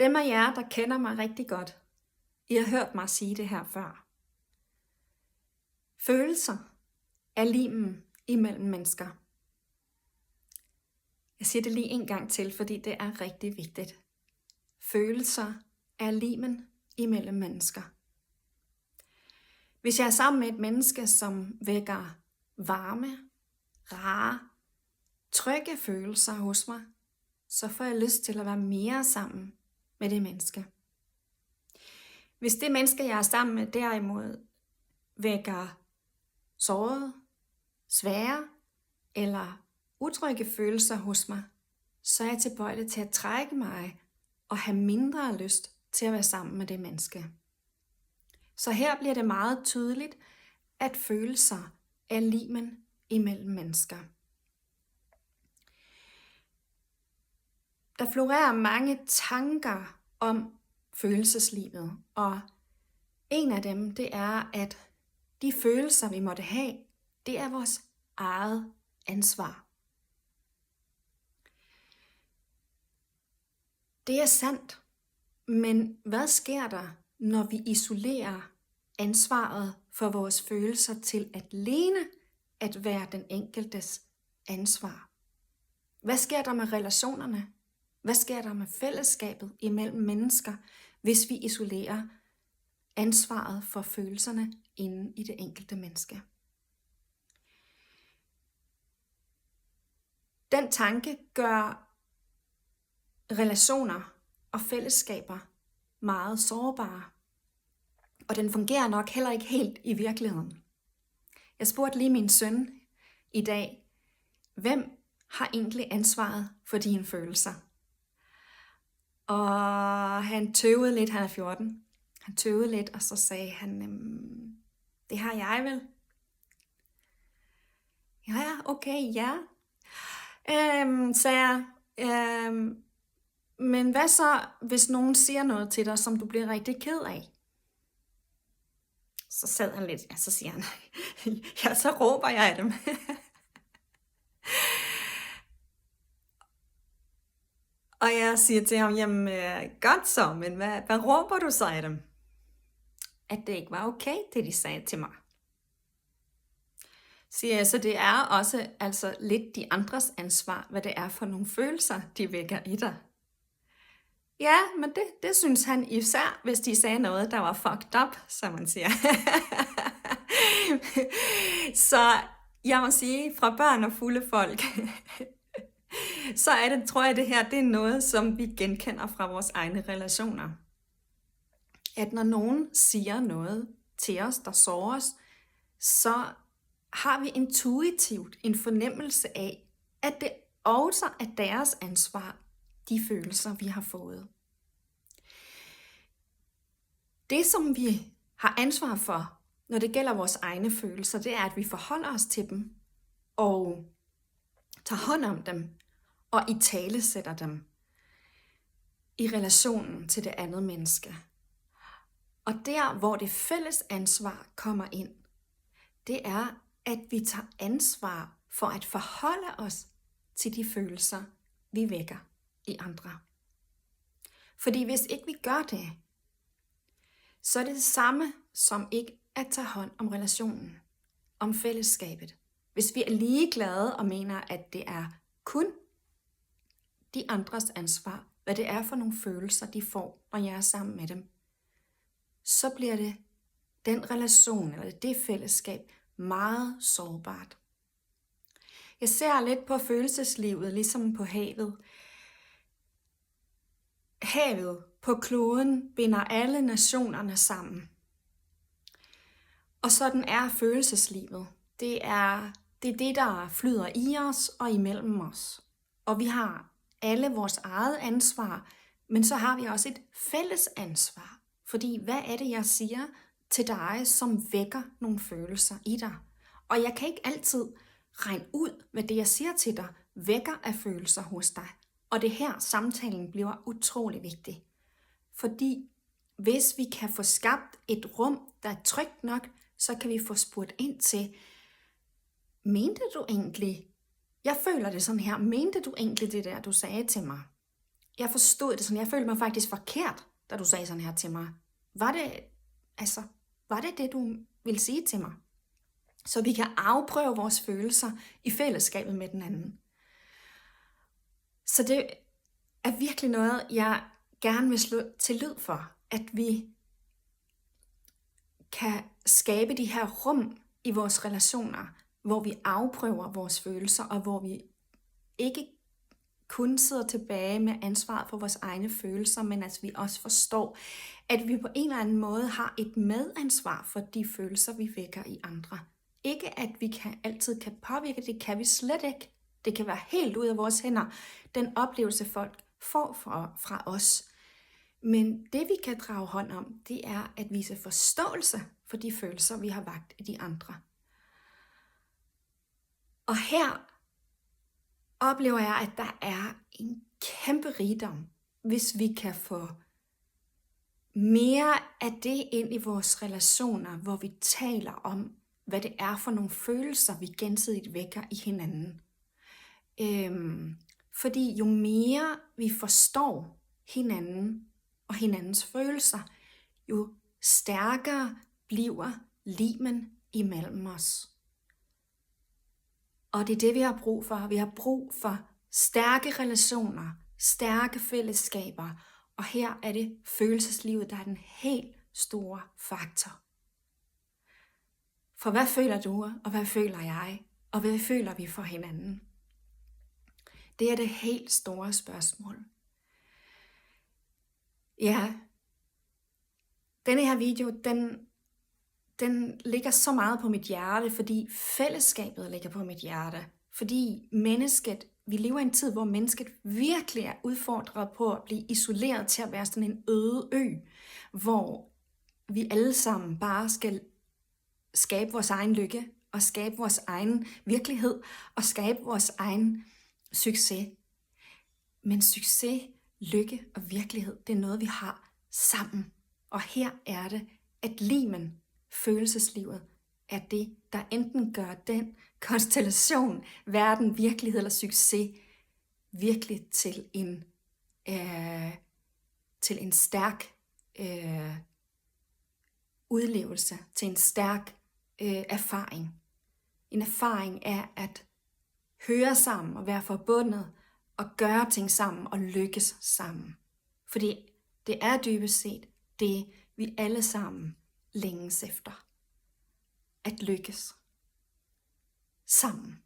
Dem af jer, der kender mig rigtig godt, I har hørt mig sige det her før. Følelser er limen imellem mennesker. Jeg siger det lige en gang til, fordi det er rigtig vigtigt. Følelser er limen imellem mennesker. Hvis jeg er sammen med et menneske, som vækker varme, rare, trygge følelser hos mig, så får jeg lyst til at være mere sammen med det menneske. Hvis det menneske, jeg er sammen med, derimod vækker sårede, svære eller utrygge følelser hos mig, så er jeg tilbøjelig til at trække mig og have mindre lyst til at være sammen med det menneske. Så her bliver det meget tydeligt, at følelser er limen imellem mennesker. Der florerer mange tanker om følelseslivet, og en af dem, det er, at de følelser, vi måtte have, det er vores eget ansvar. Det er sandt, men hvad sker der, når vi isolerer ansvaret for vores følelser til alene at være den enkeltes ansvar? Hvad sker der med relationerne? Hvad sker der med fællesskabet imellem mennesker, hvis vi isolerer ansvaret for følelserne inde i det enkelte menneske? Den tanke gør relationer og fællesskaber meget sårbare, og den fungerer nok heller ikke helt i virkeligheden. Jeg spurgte lige min søn i dag, hvem har egentlig ansvaret for dine følelser? Og han tøvede lidt, han er 14. Han tøvede lidt, og så sagde han, det har jeg vel. Ja, okay, ja. Sagde jeg, men hvad så, hvis nogen siger noget til dig, som du bliver rigtig ked af? Så sad han lidt, så siger han, ja, så råber jeg af dem. Og jeg siger til ham, jamen godt så, men hvad råber du så af dem? At det ikke var okay, det de sagde til mig. Siger jeg, så det er også altså lidt de andres ansvar, hvad det er for nogle følelser, de vækker i dig. Ja, men det synes han især, hvis de sagde noget, der var fucked up, som man siger. Så jeg må sige, fra børn og fulde folk, så er det, tror jeg, det her det er noget, som vi genkender fra vores egne relationer. At når nogen siger noget til os, der sårer os, så har vi intuitivt en fornemmelse af, at det også er deres ansvar, de følelser, vi har fået. Det, som vi har ansvar for, når det gælder vores egne følelser, det er, at vi forholder os til dem og tager hånd om dem og italesætter dem i relationen til det andet menneske. Og der, hvor det fælles ansvar kommer ind, det er, at vi tager ansvar for at forholde os til de følelser, vi vækker i andre. Fordi hvis ikke vi gør det, så er det det samme som ikke at tage hånd om relationen, om fællesskabet. Hvis vi er ligeglade og mener, at det er kun de andres ansvar, hvad det er for nogle følelser, de får, når jeg er sammen med dem, så bliver det den relation eller det fællesskab meget sårbart. Jeg ser lidt på følelseslivet, ligesom på havet. Havet på kloden binder alle nationerne sammen. Og sådan er følelseslivet. Det er det, der flyder i os og imellem os. Og vi har alle vores eget ansvar, men så har vi også et fælles ansvar. Fordi hvad er det, jeg siger til dig, som vækker nogle følelser i dig? Og jeg kan ikke altid regne ud, hvad det, jeg siger til dig, vækker af følelser hos dig. Og det her, samtalen bliver utrolig vigtig. Fordi hvis vi kan få skabt et rum, der er trygt nok, så kan vi få spurgt ind til, mente du egentlig, jeg føler det sådan her, mente du egentlig det der, du sagde til mig? jeg forstod det sådan, jeg følte mig faktisk forkert, da du sagde sådan her til mig. Var det det, du ville sige til mig? Så vi kan afprøve vores følelser i fællesskabet med den anden. Så det er virkelig noget, jeg gerne vil slå til lyd for, at vi kan skabe de her rum i vores relationer, hvor vi afprøver vores følelser, og hvor vi ikke kun sidder tilbage med ansvaret for vores egne følelser, men at vi også forstår, at vi på en eller anden måde har et medansvar for de følelser, vi vækker i andre. Ikke at vi altid kan påvirke, det kan vi slet ikke. Det kan være helt ud af vores hænder, den oplevelse folk får fra os. Men det vi kan drage hånd om, det er at vise forståelse for de følelser, vi har vakt i de andre. Og her oplever jeg, at der er en kæmpe rigdom, hvis vi kan få mere af det ind i vores relationer, hvor vi taler om, hvad det er for nogle følelser, vi gensidigt vækker i hinanden. Fordi jo mere vi forstår hinanden og hinandens følelser, jo stærkere bliver limen imellem os. Og det er det, vi har brug for. Vi har brug for stærke relationer, stærke fællesskaber, og her er det følelseslivet, der er den helt store faktor. For hvad føler du, og hvad føler jeg, og hvad føler vi for hinanden? Det er det helt store spørgsmål. Ja, denne her video, den ligger så meget på mit hjerte, fordi fællesskabet ligger på mit hjerte. Fordi vi lever i en tid, hvor mennesket virkelig er udfordret på at blive isoleret til at være sådan en øde ø, hvor vi alle sammen bare skal skabe vores egen lykke, og skabe vores egen virkelighed, og skabe vores egen succes. Men succes, lykke og virkelighed, det er noget, vi har sammen. Og her er det, at limen, følelseslivet, er det, der enten gør den konstellation, verden, virkelighed eller succes, virkelig til en stærk udlevelse, til en stærk erfaring. En erfaring er at høre sammen og være forbundet og gøre ting sammen og lykkes sammen. Fordi det er dybest set det, vi alle sammen længes efter. At lykkes sammen.